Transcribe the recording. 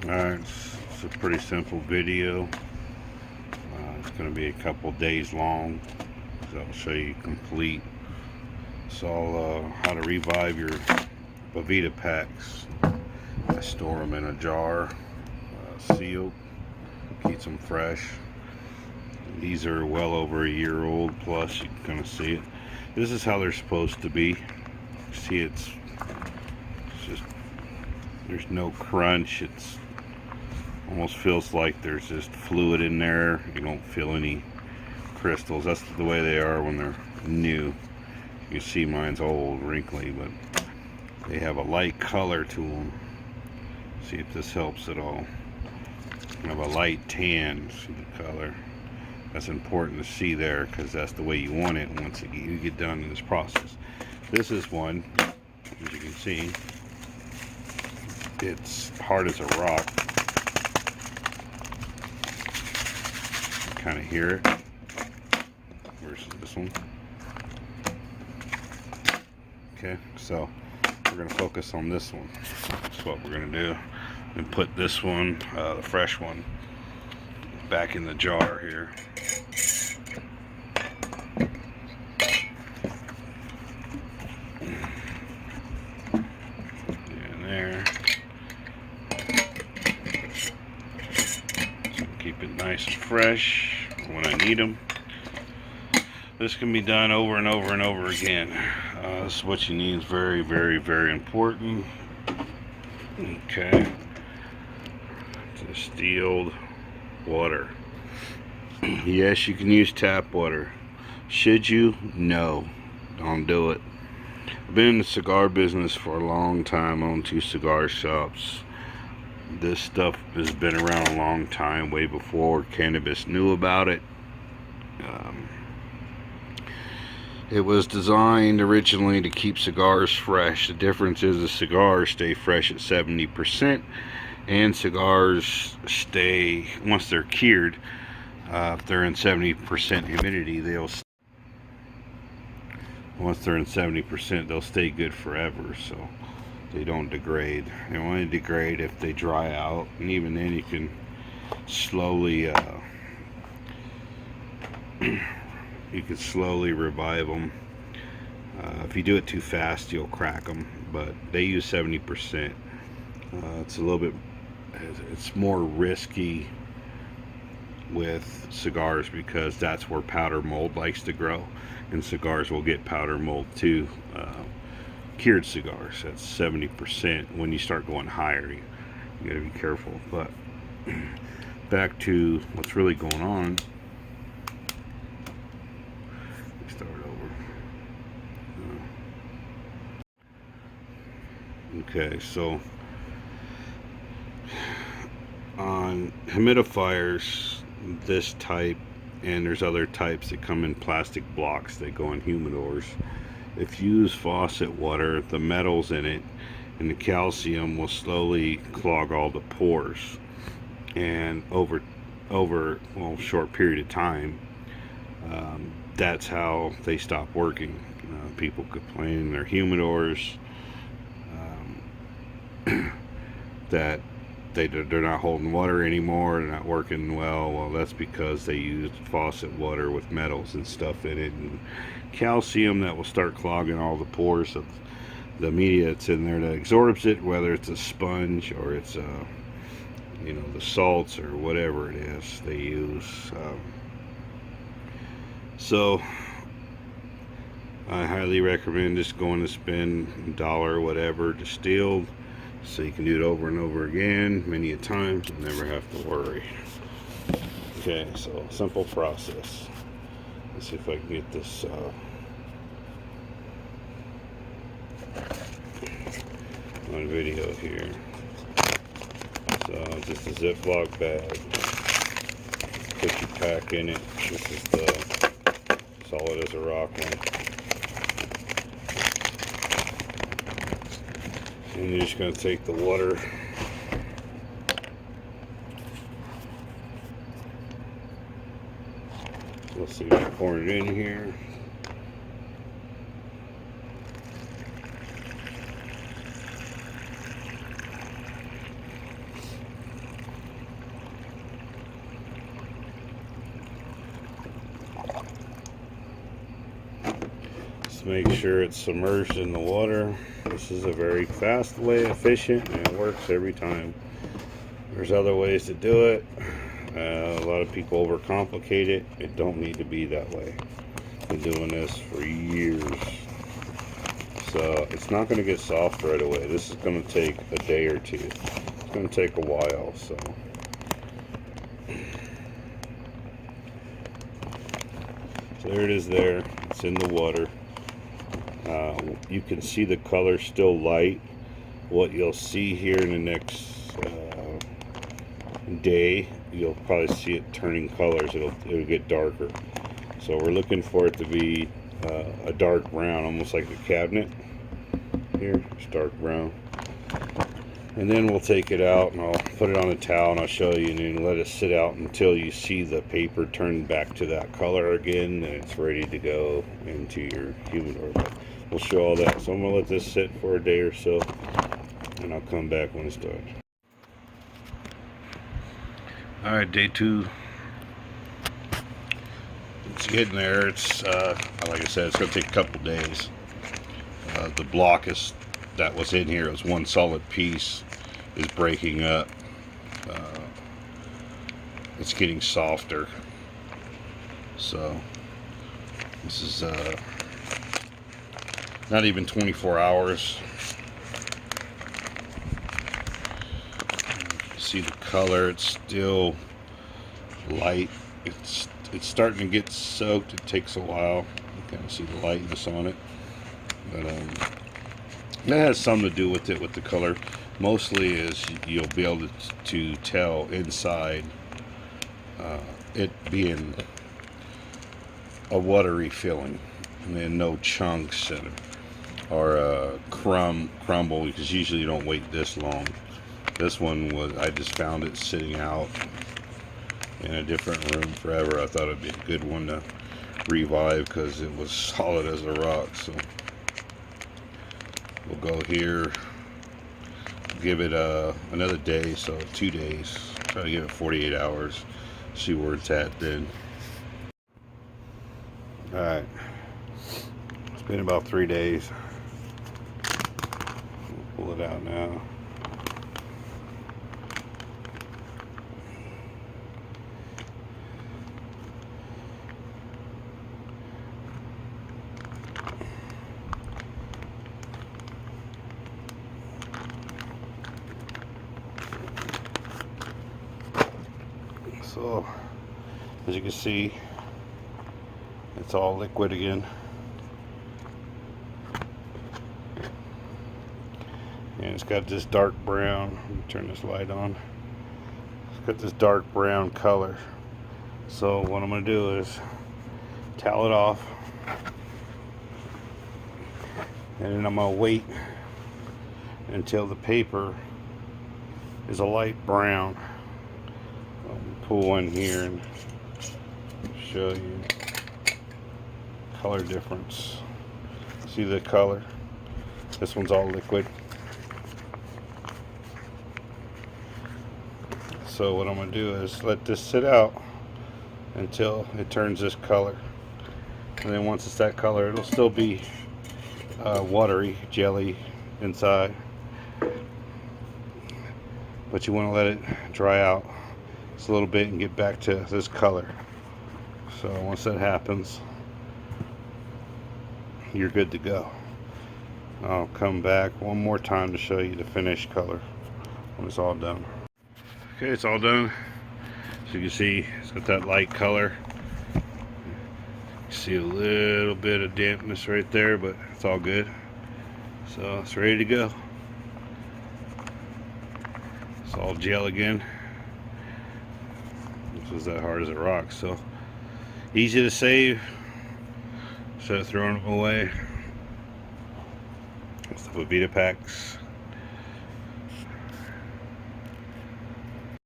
Alright, it's a pretty simple video. It's going to be a couple days long, so I'll show you complete. It's all how to revive your Boveda packs. I store them in a jar, sealed, keeps them fresh. These are well over a year old plus. You can kind of see it. This is how they're supposed to be. See, it's just, there's no crunch. It's almost feels like there's just fluid in there. You don't feel any crystals. That's the way they are when they're new. You see mine's old, wrinkly, but they have a light color to them. See if this helps at all. They have a light tan. See the color? That's important to see there because that's the way you want it once you get done in this process. This is one, as you can see, it's hard as a rock. Kind of hear it versus this one. Okay, so we're going to focus on this one. That's what we're going to do. And put this one, the fresh one, back in the jar here. And there. So keep it nice and fresh when I need them. This can be done over and over and over again. This is what you need. Is very, very, very important. Okay. Distilled water. Yes, you can use tap water. Should you? No. Don't do it. I've been in the cigar business for a long time. I own 2 cigar shops. This stuff has been around a long time, way before cannabis knew about it. It was designed originally to keep cigars fresh. The difference is the cigars stay fresh at 70%, and cigars stay, once they're cured, if they're in 70% humidity, once they're in 70%, they'll stay good forever, so they don't degrade. They only degrade if they dry out, and even then you can slowly revive them. If you do it too fast, you'll crack them, but they use 70%. It's a little bit, it's more risky with cigars because that's where powder mold likes to grow, and cigars will get powder mold too. Cured cigars, that's 70%. When you start going higher, you gotta be careful. But back to what's really going on. Start over. Okay, so on humidifiers, this type, and there's other types that come in plastic blocks that go in humidors. If you use faucet water, the metals in it and the calcium will slowly clog all the pores, and over a short period of time, that's how they stop working. People complain in their humidors that they're not holding water anymore, they're not working well. Well, that's because they used faucet water with metals and stuff in it, and calcium that will start clogging all the pores of the media that's in there that absorbs it, whether it's a sponge or it's the salts or whatever it is they use. So I highly recommend just going to spend $1 or whatever distilled, so you can do it over and over again many a time and never have to worry. Okay, so simple process. Let's see if I can get this on video here. So just a Ziploc bag. Put your pack in it. This is the solid as a rock one. And you're just going to take the water. Let's see if I pour it in here. Just make sure it's submerged in the water. This is a very fast way, efficient, and it works every time. There's other ways to do it. A lot of people overcomplicate it. It don't need to be that way. Been doing this for years. So it's not going to get soft right away. This is going to take a day or two. It's going to take a while. So there it is there. It's in the water. You can see the color still light. What you'll see here in the next day, you'll probably see it turning colors. It'll get darker. So we're looking for it to be a dark brown, almost like the cabinet. Here, it's dark brown. And then we'll take it out and I'll put it on a towel and I'll show you, and then let it sit out until you see the paper turn back to that color again, and it's ready to go into your humidor. But we'll show all that. So I'm gonna let this sit for a day or so, and I'll come back when it's done. All right, day 2. It's getting there. It's like I said, it's gonna take a couple days. The block that was in here, it was one solid piece, is breaking up. It's getting softer. So this is not even 24 hours. See the color, it's still light. It's starting to get soaked. It takes a while. You kind of see the lightness on it, but that has something to do with it, with the color. Mostly is you'll be able to tell inside it being a watery feeling, and then no chunks or crumble, because usually you don't wait this long. This one was, I just found it sitting out in a different room forever. I thought it'd be a good one to revive because it was solid as a rock. So we'll go here, give it another day, so 2 days. Try to give it 48 hours, see where it's at then. Alright, it's been about 3 days. We'll pull it out now. So, as you can see, it's all liquid again. And it's got this dark brown. Let me turn this light on. It's got this dark brown color. So what I'm going to do is towel it off. And then I'm going to wait until the paper is a light brown. Pull one here and show you color difference. See the color? This one's all liquid. So what I'm going to do is let this sit out until it turns this color, and then once it's that color, it'll still be watery jelly inside, but you want to let it dry out a little bit and get back to this color. So once that happens, you're good to go. I'll come back one more time to show you the finished color when it's all done. Okay, it's all done. So you can see it's got that light color. You see a little bit of dampness right there, but it's all good. So it's ready to go. It's all gel again. This was that hard as a rock, so easy to save instead of throwing them away. It's the Boveda packs.